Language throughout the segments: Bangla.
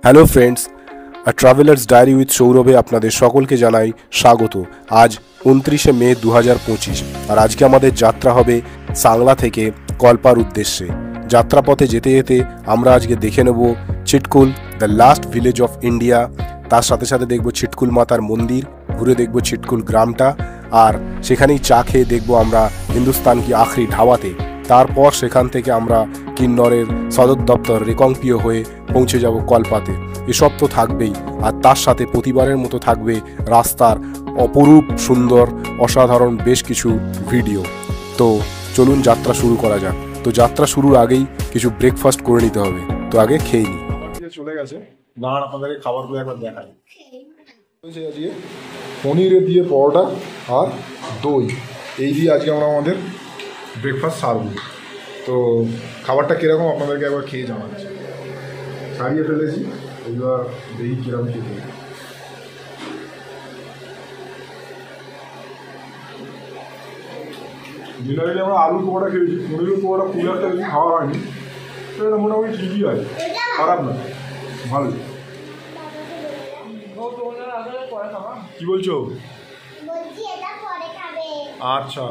Hello friends, a travellers diary with সৌরভে আপনাদের সকলকে জানাই স্বাগত। আজ 29শে মে 2025, আর আজকে আমাদের যাত্রা হবে সাংলা থেকে কল্পার উদ্দেশ্যে। যাত্রাপথে যেতে যেতে আমরা আজকে দেখে নেব Chitkul, the last village of India. তার সাথে সাথে দেখব চিটকুল মাতার মন্দির, ঘুরে দেখব চিটকুল গ্রামটা, আর সেখানেই চা খেয়ে দেখব আমরা হিন্দুস্তান কি আখরি ধাওয়াতে। তারপর সেখান থেকে আমরা কিন্নরের সদর দপ্তর রেকংপিও হয়ে পৌঁছে যাব কলপাতে। এসব তো থাকবেই, আর তার সাথে প্রতিবারের মতো থাকবে রাস্তার অপরূপ সুন্দর অসাধারণ বেশ কিছু ভিডিও। তো চলুন যাত্রা শুরু করা যাক। তো যাত্রা শুরুর আগেই কিছু ব্রেকফাস্ট করে নিতে হবে, তো আগে খেয়ে নিই। চলে গেছে, দাঁড়ান আপনাদেরকে খাবারগুলো একবার দেখাই। আজকে পনির দিয়ে পরোটা আর দই, এই দিয়ে আজকে আমরা আমাদের ব্রেকফাস্ট সারব। তো খাবারটা কীরকম আপনাদেরকে একবার খেয়ে জানাচ্ছি। সারিয়ে ফেলেছি, এবার দেখি কীরকম খেতে। ডিনারে আমরা আলু পোড়া খেয়েছি, পনিরের পোড়া খুব একটা বেশি খাওয়া হয়নি, তো এটা মোটামুটি ঠিকই আছে, খারাপ না, ভালো। কি বলছো? আচ্ছা,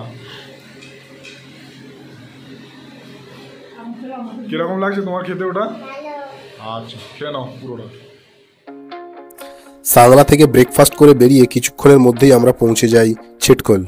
কিরকম লাগছে তোমার খেতে ওটা? আচ্ছা, খেয়ে নাও পুরোটা। সাংলা থেকে ব্রেকফাস্ট করে বেরিয়ে কিছুক্ষণের মধ্যেই আমরা পৌঁছে যাই চিটকুল।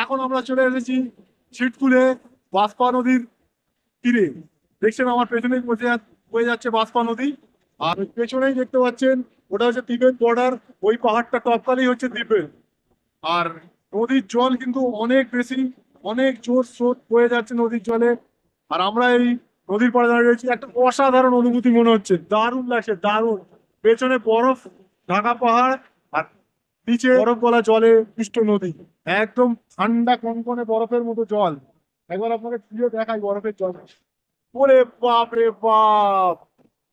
এখন আমরা চলে এসেছি চিটকুলে বাঁশপা নদীর তীরে। দেখছেন আমার পেছনেই বয়ে যাচ্ছে বাঁশপা নদী, আর পেছনেই দেখতে পাচ্ছেন ওটা হচ্ছে তিবেত বর্ডার। ওই পাহাড়টা টপকালেই হচ্ছে তিবেত। আর নদীর জল কিন্তু অনেক বেশি, অনেক জোর স্রোত বয়ে যাচ্ছে নদীর জলে। আর আমরা এই নদীর পাড়ে দাঁড়িয়ে রয়েছি, একটা অসাধারণ অনুভূতি মনে হচ্ছে, দারুণ লাগছে, দারুণ। পেছনে বরফ ঢাকা পাহাড়, আর নিচে বরফ গলা জলে পিষ্ট নদী, একদম ঠান্ডা কনকনে বরফের মতো জল। একবার আপনাকে ছুঁয়ে দেখাই বরফের জল। ওরে বাপ রে বাপ,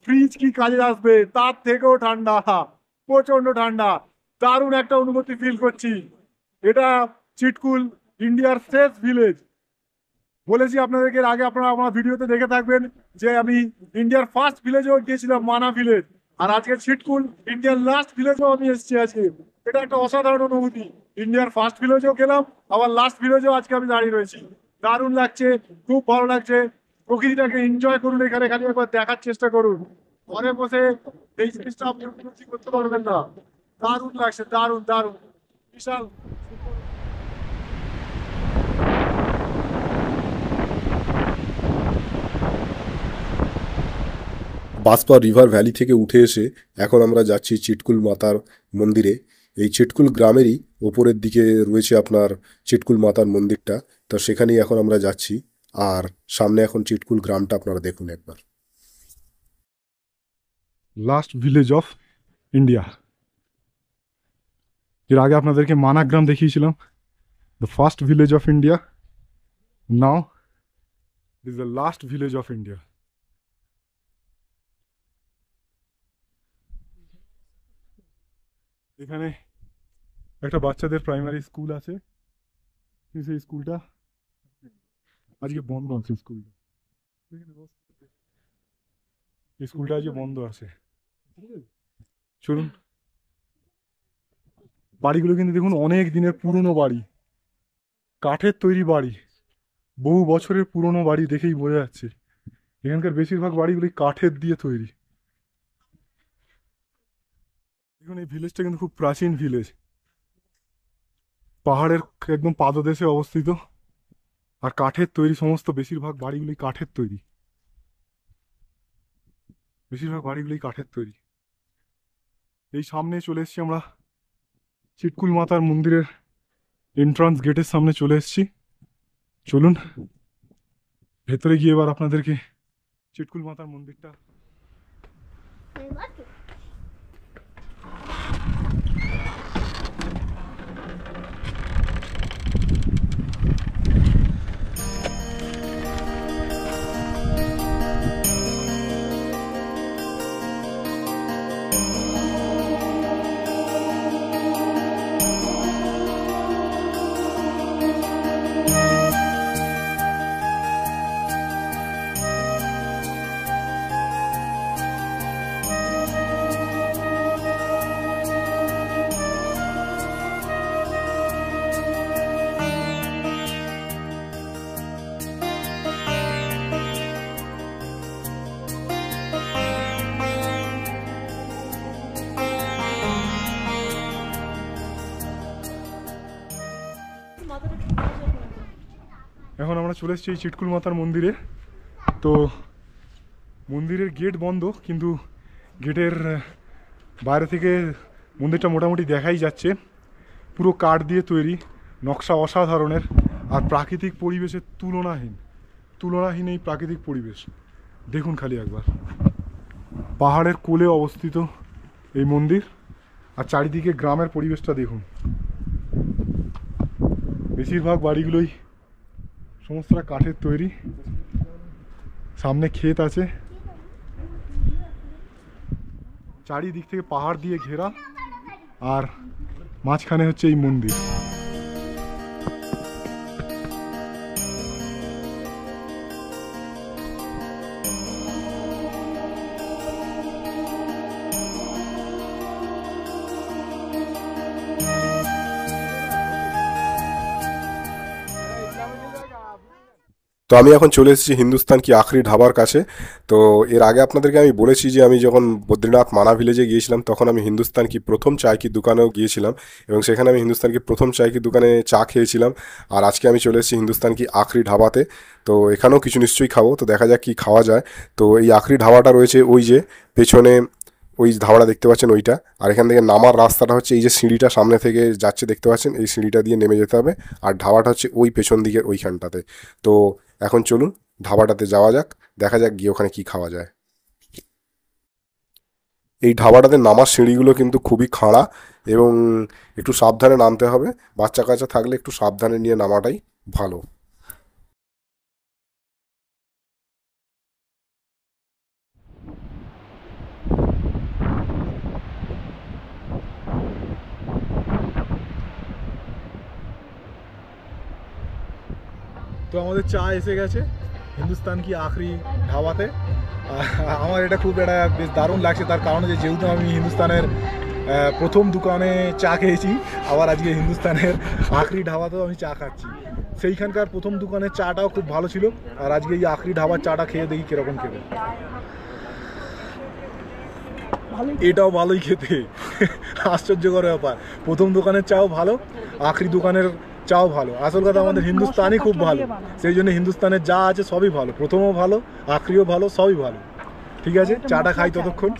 ফ্রিজ কি কাজে আসবে, তার থেকেও ঠান্ডা, প্রচন্ড ঠান্ডা। দারুণ একটা অনুভূতি ফিল করছি। এটা চিটকুল, ইন্ডিয়ার শেষ ভিলেজ। বলেছি আপনাদেরকে আগে, আপনারা আমার ভিডিওতে দেখে থাকবেন যে আমি ইন্ডিয়ার ফার্স্ট ভিলেজেও গিয়েছিলাম, মানা ভিলেজ। আর আজকে চিটকুল, ইন্ডিয়ার লাস্ট ভিলেজেও আমি এসেছি আজকে। এটা একটা অসাধারণ অনুভূতি। ইন্ডিয়ার ফার্স্ট ভিলেজেও গেলাম, আবার লাস্ট ভিলেজেও আজকে আমি দাঁড়িয়ে রয়েছি। দারুণ লাগছে, খুব ভালো লাগছে। প্রকৃতিটাকে এনজয় করুন, এখানে খালি একবার দেখার চেষ্টা করুন। ঘরে বসে এই জিনিসটা আপনি উপলব্ধি করতে পারবেন না। দারুণ লাগছে, দারুণ দারুণ, বিশাল। বাঁশপা রিভার ভ্যালি থেকে উঠে এসে এখন আমরা যাচ্ছি চিটকুল মাতার মন্দিরে। এই চিটকুল গ্রামেরই ওপরের দিকে রয়েছে আপনার চিটকুল মাতার মন্দিরটা, তো সেখানেই এখন আমরা যাচ্ছি। আর সামনে এখন চিটকুল গ্রামটা আপনারা দেখুন একবার। Last village of India. এর আগে আপনাদেরকে মানা গ্রাম দেখিয়েছিলাম, the first village of India. Now this the last village of India. এখানে একটা বাচ্চাদের প্রাইমারি স্কুল আছে, সেই স্কুলটা আজকে বন্ধ আছে। স্কুলটা আজকে বন্ধ আছে। চলুন, বাড়িগুলো কিন্তু দেখুন অনেক দিনের পুরনো বাড়ি, কাঠের তৈরি বাড়ি, বহু বছরের পুরনো বাড়ি দেখেই বোঝা যাচ্ছে। এখানকার বেশিরভাগ বাড়িগুলি কাঠের দিয়ে তৈরি। দেখুন এই ভিলেজটা কিন্তু খুব প্রাচীন ভিলেজ, পাহাড়ের একদম পাদদেশে অবস্থিত। আর কাঠের তৈরি সমস্ত, বেশিরভাগ বাড়িগুলোই কাঠের তৈরি, বেশিরভাগ বাড়িগুলোই কাঠের তৈরি। এই সামনে চলে এসেছি আমরা চিটকুল মাতার মন্দিরের এন্ট্রান্স গেটের সামনে চলে এসেছি। চলুন ভেতরে গিয়ে এবার আপনাদেরকে চিটকুল মাতার মন্দিরটা এখন আমরা চলে এসেছি চিটকুল মাতার মন্দিরে। তো মন্দিরের গেট বন্ধ, কিন্তু গেটের বাইরে থেকে মন্দিরটা মোটামুটি দেখাই যাচ্ছে। পুরো কাঠ দিয়ে তৈরি, নকশা অসাধারণের, আর প্রাকৃতিক পরিবেশের তুলনাহীন এই প্রাকৃতিক পরিবেশ দেখুন খালি একবার। পাহাড়ের কোলে অবস্থিত এই মন্দির, আর চারিদিকে গ্রামের পরিবেশটা দেখুন। বেশিরভাগ বাড়িগুলোই সমস্তটা কাঠের তৈরি, সামনে ক্ষেত আছে, চারিদিক থেকে পাহাড় দিয়ে ঘেরা, আর মাঝখানে হচ্ছে এই মন্দির। তো আমি এখন চলে এসেছি হিন্দুস্তান কি আখরি ধাবার কাছে। তো এর আগে আপনাদেরকে আমি বলেছি যে আমি যখন বদ্রীনাথ মানা ভিলেজে গিয়েছিলাম তখন আমি হিন্দুস্তান কি প্রথম চায় কি দোকানেও গিয়েছিলাম, এবং সেখানে আমি হিন্দুস্তান কি প্রথম চায় কি দোকানে চা খেয়েছিলাম। আর আজকে আমি চলে এসেছি হিন্দুস্তান কি আখরি ধাবাতে। তো এখানেও কিছু নিশ্চয়ই খাবো, তো দেখা যাক কী খাওয়া যায়। তো এই আখরি ধাবাটা রয়েছে ওই যে পেছনে, ওই ধাবাটা দেখতে পাচ্ছেন ওইটা। আর এখান থেকে নামার রাস্তাটা হচ্ছে এই যে সিঁড়িটা সামনে থেকে যাচ্ছে দেখতে পাচ্ছেন, এই সিঁড়িটা দিয়ে নেমে যেতে হবে। আর ধাবাটা হচ্ছে ওই পেছন দিকে ওইখানটাতে। তো এখন চলুন ধাবাটাতে যাওয়া যাক, দেখা যাক গিয়ে ওখানে কি খাওয়া যায়। এই ধাবাটাতে নামার সিঁড়িগুলো কিন্তু খুবই খাড়া, এবং একটু সাবধানে নামতে হবে। বাচ্চা কাচ্চা থাকলে একটু সাবধানে নিয়ে নামাটাই ভালো। তো আমাদের চা এসে গেছে হিন্দুস্তান কি আখরি ধাবাতে। আমার এটা খুব একটা বেশ দারুণ লাগছে, তার কারণ যে যেহেতু আমি হিন্দুস্তানের প্রথম দোকানে চা খেয়েছি, আবার আজকে হিন্দুস্তানের আখরি ধাবাতেও আমি চা খাচ্ছি। সেইখানকার প্রথম দোকানের চাটাও খুব ভালো ছিল, আর আজকে এই আখরি ধাবার চাটা খেয়ে দেখি কীরকম খেতে। এটাও ভালোই খেতে, আশ্চর্যকর ব্যাপার। প্রথম দোকানের চাও ভালো, আখরি দোকানের চাও ভালো। আসল কথা আমাদের হিন্দুস্তানি খুব ভালো, সেই জন্য হিন্দুস্তানের যা আছে সবই ভালো, প্রথমও ভালো, আখরিও ভালো, সবই ভালো। ঠিক আছে, চাটা খাই ততক্ষণ।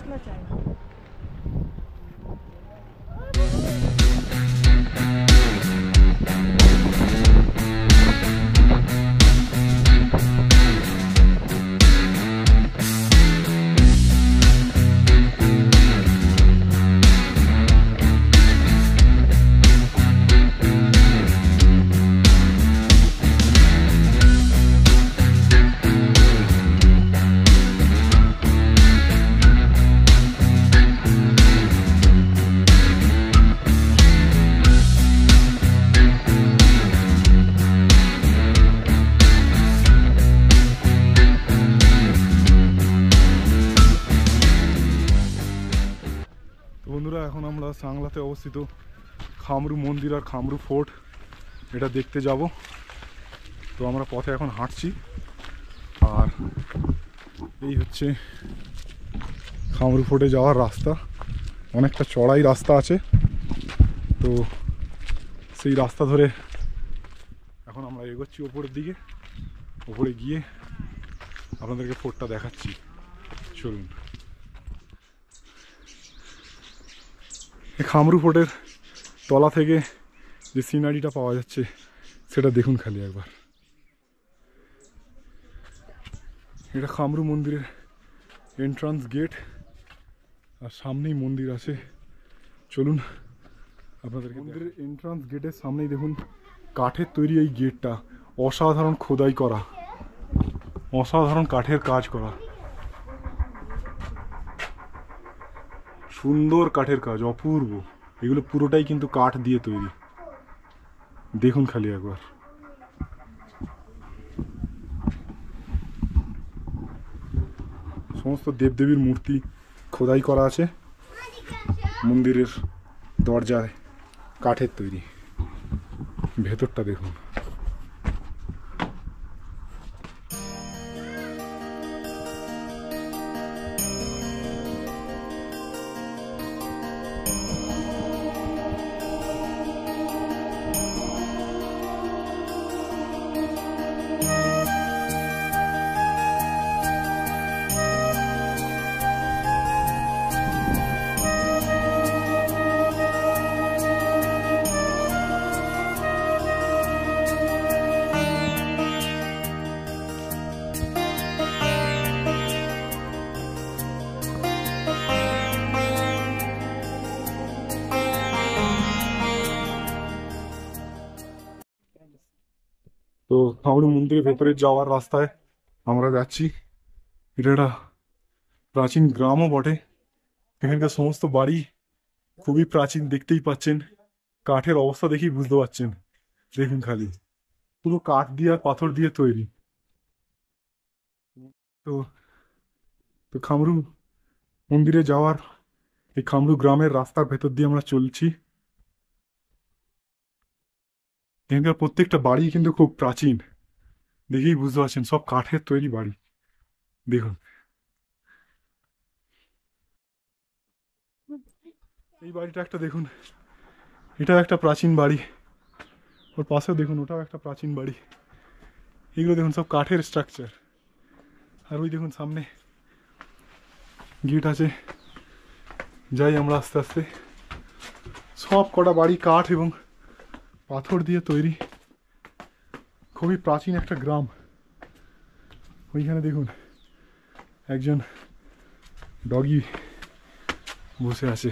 বন্ধুরা, এখন আমরা সাংলাতে অবস্থিত খামরু মন্দির আর খামরু ফোর্ট এটা দেখতে যাব। তো আমরা পথে এখন হাঁটছি, আর এই হচ্ছে খামরু ফোর্টে যাওয়ার রাস্তা। অনেকটা চড়াই রাস্তা আছে, তো সেই রাস্তা ধরে এখন আমরা এগোচ্ছি ওপরের দিকে। ওপরে গিয়ে আপনাদেরকে ফোর্টটা দেখাচ্ছি, চলুন। এই খামরু ফোর্টের তলা থেকে যে সিনারিটা পাওয়া যাচ্ছে সেটা দেখুন খালি একবার। এটা খামরু মন্দিরের এন্ট্রান্স গেট, আর সামনেই মন্দির আছে। চলুন আপনাদেরকে মন্দিরের এন্ট্রান্স গেটের সামনেই দেখুন কাঠের তৈরি এই গেটটা, অসাধারণ খোদাই করা, অসাধারণ কাঠের কাজ করা, সুন্দর কাঠের কাজ, অপূর্ব। এগুলো পুরোটাই কিন্তু কাঠ দিয়ে তৈরি, দেখুন খালি একবার। সমস্ত দেবদেবীর মূর্তি খোদাই করা আছে মন্দিরের দরজায়, কাঠের তৈরি। ভেতরটা দেখুন। তো খামরু মন্দিরের ভেতরে যাওয়ার রাস্তায় আমরা যাচ্ছি। এটা একটা প্রাচীন গ্রামও বটে। এখানকার সমস্ত বাড়ি খুবই প্রাচীন, দেখতেই পাচ্ছেন। কাঠের অবস্থা দেখেই বুঝতে পারছেন, দেখুন খালি, পুরো কাঠ দিয়ে আর পাথর দিয়ে তৈরি। তো তো খামরু মন্দিরে যাওয়ার এই খামরু গ্রামের রাস্তার ভেতর দিয়ে আমরা চলছি। এখানকার প্রত্যেকটা বাড়ি কিন্তু খুব প্রাচীন, দেখেই বুঝতে পারছেন, সব কাঠের তৈরি বাড়ি। দেখুন এই বাড়িটা একটা দেখুন, এটা একটা প্রাচীন বাড়ি। ওর পাশেও দেখুন, ওটাও একটা প্রাচীন বাড়ি। এগুলো দেখুন সব কাঠের স্ট্রাকচার। আর ওই দেখুন সামনে গেট আছে, যাই আমরা আস্তে আস্তে। সব কটা বাড়ি কাঠ এবং পাথর দিয়ে তৈরি, খুবই প্রাচীন একটা গ্রাম। ওইখানে দেখুন একজন ডগি বসে আছে,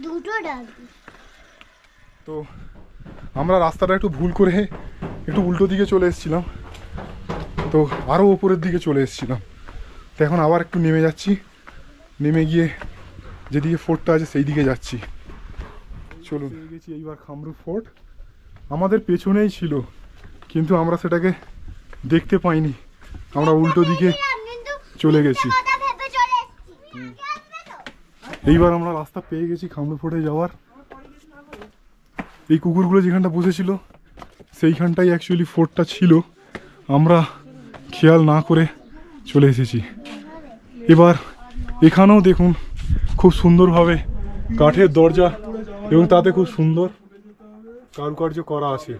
দুটো ডগি। তো আমরা রাস্তাটা একটু ভুল করে একটু উল্টো দিকে চলে এসেছিলাম, তো আরও ওপরের দিকে চলে এসেছিলাম। তো এখন আবার একটু নেমে যাচ্ছি, নেমে গিয়ে যেদিকে ফোর্টটা আছে সেই দিকে যাচ্ছি। চলুন, গেছি এইবার খামরু ফোর্ট। আমাদের পেছনেই ছিল, কিন্তু আমরা সেটাকে দেখতে পাইনি, আমরা উল্টো দিকে চলে গেছি। এইবার আমরা রাস্তা পেয়ে গেছি খামরু ফোর্টে যাওয়ার। এই কুকুরগুলো যেখানটা বসেছিল সেইখানটাই অ্যাকচুয়ালি ফোর্টটা ছিল, আমরা খেয়াল না করে চলে এসেছি। এবার এখানেও দেখুন খুব সুন্দরভাবে কাঠের দরজা এবং তাতে খুব সুন্দর কারুকার্য করা আছে।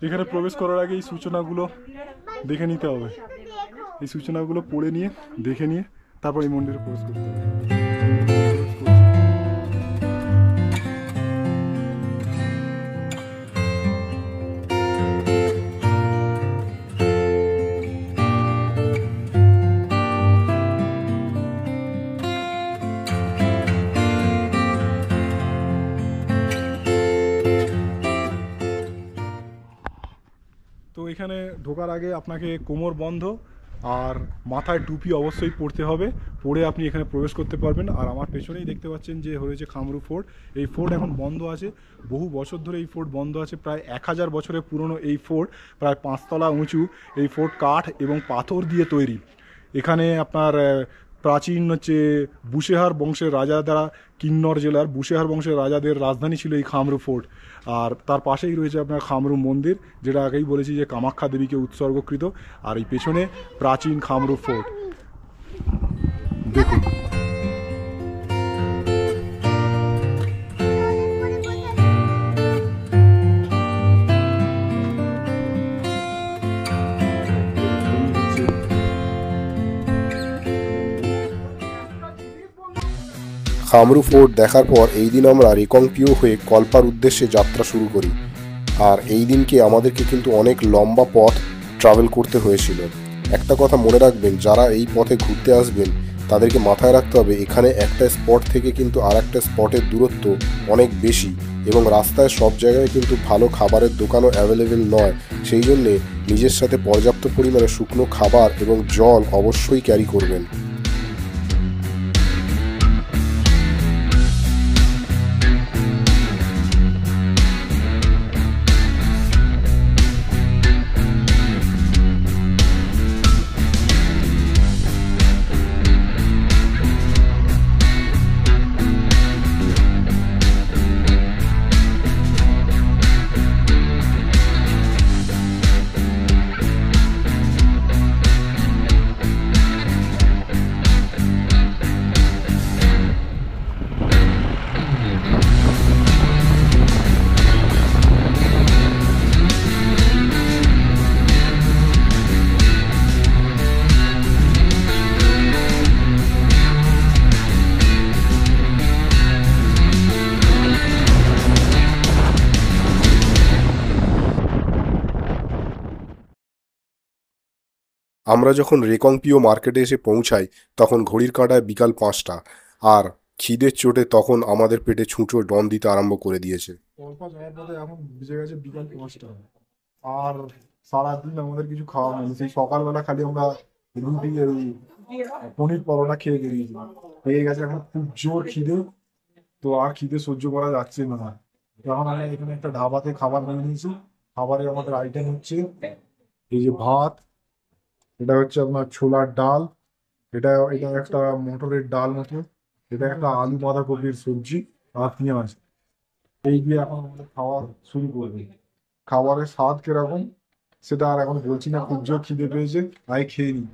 এখানে প্রবেশ করার আগে এই সূচনাগুলো দেখে নিতে হবে, এই সূচনাগুলো পড়ে নিয়ে দেখে নিয়ে তারপর এই মন্দিরে প্রবেশ করতে হবে। তো এখানে ঢোকার আগে আপনাকে কোমর বন্ধ আর মাথায় টুপি অবশ্যই পরতে হবে, পরে আপনি এখানে প্রবেশ করতে পারবেন। আর আমার পেছনেই দেখতে পাচ্ছেন যে হয়েছে খামরু ফোর্ট। এই ফোর্ট এখন বন্ধ আছে, বহু বছর ধরে এই ফোর্ট বন্ধ আছে। প্রায় 1000 বছরের পুরনো এই ফোর্ট, প্রায় 5 তলা উঁচু। এই ফোর্ট কাঠ এবং পাথর দিয়ে তৈরি। এখানে আপনার প্রাচীন হচ্ছে বুশেহার বংশের রাজা দ্বারা কিন্নর জেলার বুশেহার বংশের রাজাদের রাজধানী ছিল এই খামরু ফোর্ট। আর তার পাশেই রয়েছে আপনার খামরু মন্দির, যেটা আগেই বলেছি যে কামাখ্যা দেবীকে উৎসর্গকৃত। আর এই পেছনে প্রাচীন খামরু ফোর্ট দেখুন। খামরু ফোর্ট দেখার পর এই দিন আমরা রেকংপিও হয়ে কল্পার উদ্দেশ্যে যাত্রা শুরু করি। আর এই দিনকে আমাদেরকে কিন্তু অনেক লম্বা পথ ট্রাভেল করতে হয়েছিল। একটা কথা মনে রাখবেন, যারা এই পথে ঘুরতে আসবেন তাদেরকে মাথায় রাখতে হবে এখানে একটা স্পট থেকে কিন্তু আর একটা স্পটের দূরত্ব অনেক বেশি, এবং রাস্তায় সব জায়গায় কিন্তু ভালো খাবারের দোকানও অ্যাভেলেবেল নয়। সেই জন্যে নিজের সাথে পর্যাপ্ত পরিমাণে শুকনো খাবার এবং জল অবশ্যই ক্যারি করবেন। আমরা যখন রেকংপিও মার্কেটে এসে পৌঁছাই তখন ঘড়ির কাঁটায় বিকাল 5টা, আর খিদের চোটে তখন আমাদের পেটে ছুঁচো ডন দিতে আরম্ভ করে দিয়েছে। কল্পা যাওয়ার পথে এখন বেজে গেছে বিকাল 5টা, আর সারাদিন আমাদের কিছু খাওয়া হয়নি। সেই সকালবেলা খালি আমরা রুটি আর ওই পনির পরোটা খেয়ে বেরিয়েছিলাম। হয়ে গেছে এখন খুব জোর খিদে, তো আর খিদে সহ্য করা যাচ্ছে না। এখন আমি এখানে একটা ধাবাতে খাবার নিয়ে নিয়েছি। খাবারে আমাদের আইটেম হচ্ছে এই যে ভাত, এটা হচ্ছে আপনার ছোলার ডাল, এটা এটা একটা মটরের ডাল মতো, এটা একটা আলু বাঁধাকপির সবজি, আর পেঁয়াজ। এই দিয়ে এখন আমাদের খাওয়া শুরু করবে। খাবারের স্বাদ কিরকম সেটা আর এখন বলছি না, খুব জোর খিদে পেয়েছে, তাই খেয়ে নিই।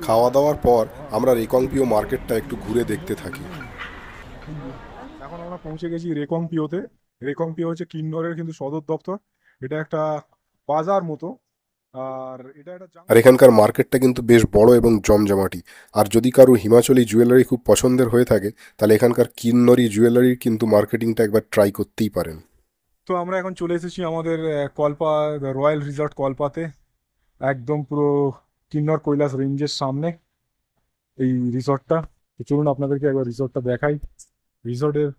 খাওয়া দাওয়ার পর আমরা রেকংপিও মার্কেটটা একটু ঘুরে দেখতে থাকি। এখন আমরা পৌঁছে গেছি রেকংপিওতে। রেকংপিও হচ্ছে কিন্নরের কিন্তু সদর দপ্তর। এটা একটা বাজার মতো, আর এটা একটা আর এখানকার মার্কেটটা কিন্তু বেশ বড় এবং জমজমাটি। আর যদি কারো হিমাচলি জুয়েলারি খুব পছন্দের হয়ে থাকে তাহলে এখানকার কিন্নরি জুয়েলারির কিন্তু মার্কেটিংটা একবার ট্রাই করতেই পারেন। তো আমরা এখন চলে এসেছি আমাদের কল্পা রয়্যাল রিসর্ট কল্পাতে, একদম পুরো কিন্নর কৈলাস রেঞ্জের সামনে এই রিসর্টটা। তো চলুন আপনাদেরকে একবার রিসর্টটা দেখাই। রিসর্টের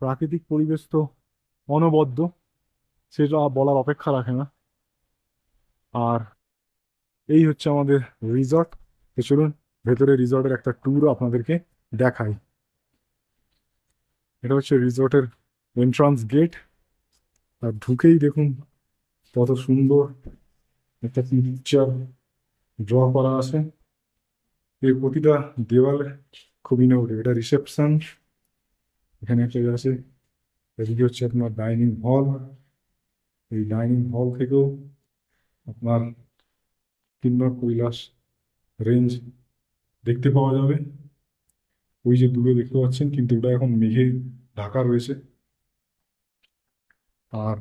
প্রাকৃতিক পরিবেশ তো অনবদ্য, সেটা বলার অপেক্ষা রাখে না। আর এই হচ্ছে আমাদের রিসর্ট। তো চলুন ভেতরে রিসর্টের একটা ট্যুরও আপনাদেরকে দেখাই। এটা হচ্ছে রিসর্টের এন্ট্রান্স গেট। আর ঢুকেই দেখুন কত সুন্দর একটা পিকচার ড্র করা আছে। এর প্রতিটা দেওয়ালে খুব ইনোভেটিভ। এটা রিসেপশন, এখানে একটা আছে। এদিকে হচ্ছে আপনার ডাইনিং হল। এই ডাইনিং হল থেকেও আপনার কিন্নর কৈলাস রেঞ্জ দেখতে পাওয়া যাবে। ওই যে দূরে দেখতে পাচ্ছেন, কিন্তু ওটা এখন মেঘে ঢাকা রয়েছে। আর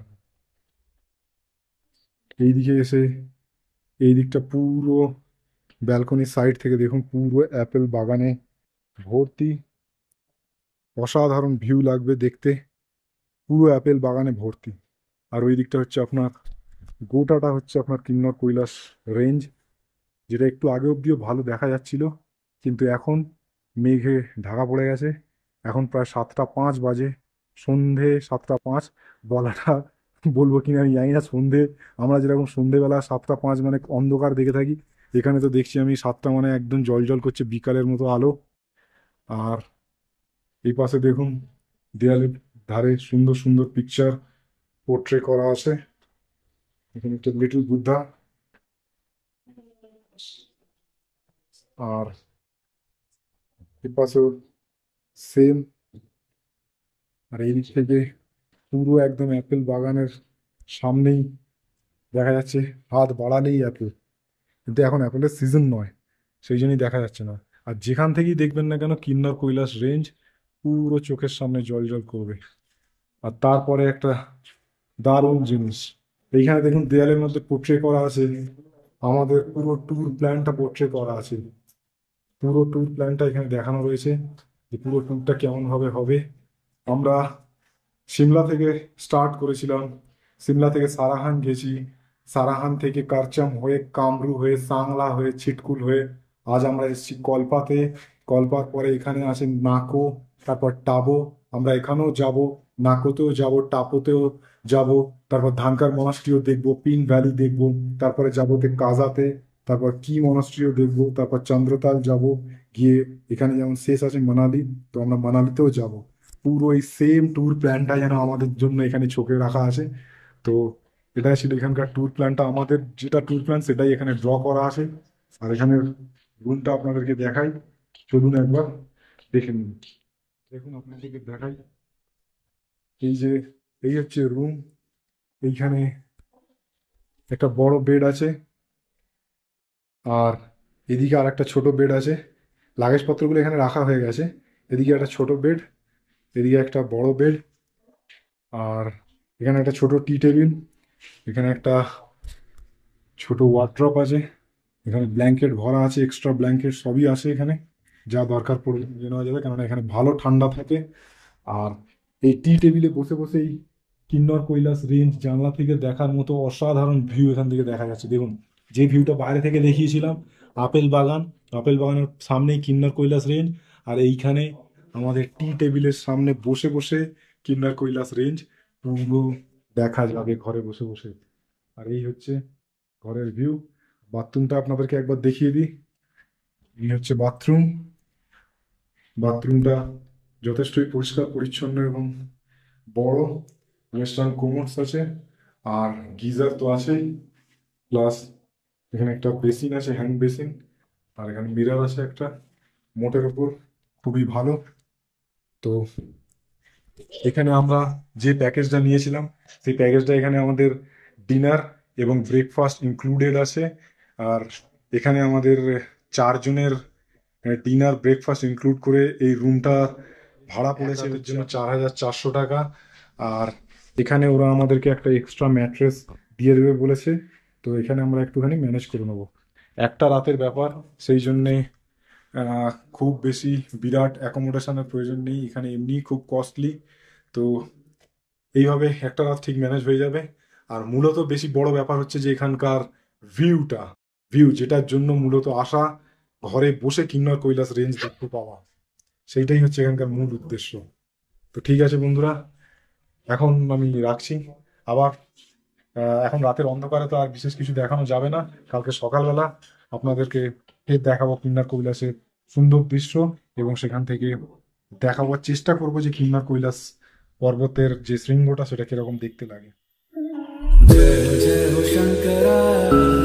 এইদিকে এসে এই দিকটা পুরো ব্যালকনির সাইড থেকে দেখুন, পুরো অ্যাপেল বাগানে ভর্তি। অসাধারণ ভিউ লাগবে দেখতে, পুরো অ্যাপেল বাগানে ভর্তি। আর ওই দিকটা হচ্ছে আপনার গোটাটা হচ্ছে আপনার কিন্নর কৈলাস রেঞ্জ, যেটা একটু আগে অবধিও ভালো দেখা যাচ্ছিল, কিন্তু এখন মেঘে ঢাকা পড়ে গেছে। এখন প্রায় 7টা 5 বাজে, সন্ধে 7টা 5 বলাটা বলবো কিনা আমি জানি না। সন্ধে আমরা যেরকম সন্ধেবেলা 7টা 5 মানে অন্ধকার দেখে থাকি, এখানে তো দেখছি আমি 7টা মানে একদম জল জল করছে বিকালের মতো আলো। আর এই পাশে দেখুন দেয়ালের ধারে সুন্দর সুন্দর পিকচার পোর্ট্রে করা আছে। এখানে একটা লিটল বুদ্ধা। আর এপাশেও সেম। আর এই দিক থেকে পুরো একদম অ্যাপেল বাগানের সামনেই দেখা যাচ্ছে, হাত বাড়ালেই অ্যাপেল। কিন্তু এখন অ্যাপেলের সিজন নয়, সেই জন্যই দেখা যাচ্ছে না। আর যেখান থেকেই দেখবেন না কেন কিন্নর কৈলাস রেঞ্জ পুরো চোখের সামনে জল জল করবে। আর তারপরে একটা দারুণ জিনিস, এইখানে দেখুন দেয়ালের মধ্যে পোর্ট্রে করা আছে, আমাদের পুরো ট্যুর প্ল্যানটা পোর্ট্রে করা আছে। পুরো ট্যুর প্ল্যানটা এখানে দেখানো রয়েছে যে পুরো ট্যুরটা কেমন ভাবে হবে। আমরা সিমলা থেকে স্টার্ট করেছিলাম, সিমলা থেকে সারাহান গেছি, সারাহান থেকে কারচাম হয়ে কামরু হয়ে সাংলা হয়ে ছিটকুল হয়ে আজ আমরা এসেছি কলপাতে। কলপার পরে এখানে আছে নাকো, তারপর টাবো। আমরা এখানেও যাব, নাকোতেও যাব, টাপোতেও যাব, তারপর ধানকার মনাস্ট্রিও দেখবো, পিন ভ্যালি দেখবো, তারপরে যাবো কাজাতে, তারপর কি মনাস্ট্রিও দেখবো, তারপর চন্দ্রতাল যাব। গিয়ে এখানে যেমন শেষ আছে মানালি, তো আমরা মানালিতেও যাব। পুরো এই সেম ট্যুর প্ল্যানটা যেন আমাদের জন্য এখানে চোখে রাখা আছে। তো এটাই ছিল এখানকার ট্যুর প্ল্যানটা, আমাদের যেটা ট্যুর প্ল্যান সেটাই এখানে ড্র করা আছে। আর এখানের রুমটা আপনাদেরকে দেখাই, চলুন একবার দেখে নিন। দেখুন আপনাদেরকে দেখাই, এই যে এই হচ্ছে রুম। এইখানে একটা বড় বেড আছে, আর এদিকে আর একটা ছোট বেড আছে। লাগেজপত্রগুলো এখানে রাখা হয়ে গেছে। এদিকে একটা ছোট বেড, এদিকে একটা বড় বেড, আর এখানে একটা ছোট টি টেবিল, এখানে একটা ছোট ওয়ার্ড্রপ আছে, এখানে ব্ল্যাঙ্কেট ভরা আছে, এক্সট্রা ব্ল্যাঙ্কেট সবই আছে এখানে, যা দরকার পড়লে নিয়ে নেওয়া যাবে, কেননা এখানে ভালো ঠান্ডা থাকে। আর এই টি টেবিলে বসে বসেই কিন্নর কৈলাস রেঞ্জ জানলা থেকে দেখার মতো অসাধারণ ভিউ এখান থেকে দেখা যাচ্ছে। দেখুন, যে ভিউটা বাইরে থেকে দেখিয়েছিলাম আপেল বাগান, আপেল বাগানের সামনেই কিন্নর কৈলাস রেঞ্জ, আর এইখানে আমাদের টি টেবিলের সামনে বসে বসে কিন্নর কৈলাস রেঞ্জ পুরো দেখা যাবে ঘরে বসে বসে। আর এই হচ্ছে ঘরের ভিউ। বাথরুমটা আপনাদেরকে একবার দেখিয়ে দিই। এই হচ্ছে বাথরুম। বাথরুমটা যথেষ্টই পরিষ্কার পরিচ্ছন্ন এবং বড়। ওয়েস্টার্ন কোমোডস আছে, আর গিজার তো আছেই, প্লাস এখানে একটা বেসিন আছে, হ্যান্ড বেসিন, আর এখানে মিরর আছে একটা মোটের উপর, খুবই ভালো। তো এখানে আমরা যে প্যাকেজটা নিয়েছিলাম সেই প্যাকেজটা এখানে আমাদের ডিনার এবং ব্রেকফাস্ট ইনক্লুডেড আছে। আর এখানে আমাদের 4 জনের ডিনার ব্রেকফাস্ট ইনক্লুড করে এই রুমটা ভাড়া পড়েছে এর জন্য 4,400 টাকা। আর এখানে ওরা আমাদেরকে একটা এক্সট্রা ম্যাট্রেস দিয়ে দেবে বলেছে, তো এখানে আমরা একটুখানি ম্যানেজ করে নেবো। একটা রাতের ব্যাপার, সেই জন্যে খুব বেশি বিরাট অ্যাকোমোডেশনের প্রয়োজন নেই এখানে, এমনি খুব কস্টলি। তো এইভাবে একটা রাত ঠিক ম্যানেজ হয়ে যাবে। আর মূলত বেশি বড় ব্যাপার হচ্ছে যে এখানকার ভিউটা, ভিউ যেটার জন্য মূলত আসা, ঘরে বসে কিন্নর কৈলাস রেঞ্জ দেখতে পাওয়া, সেইটাই হচ্ছে এখানকার মূল উদ্দেশ্য। তো ঠিক আছে বন্ধুরা, এখন আমি রাখছি। আবার এখন রাতের অন্ধকারে তো আর বিশেষ কিছু দেখানো যাবে না, কালকে সকালবেলা আপনাদেরকে ফের দেখাবো কিন্নর কৈলাসের সুন্দর দৃশ্য, এবং সেখান থেকে দেখাবার চেষ্টা করবো যে কিন্নর কৈলাস পর্বতের যে শৃঙ্গটা সেটা কিরকম দেখতে লাগে। जय जय हो शंकरा।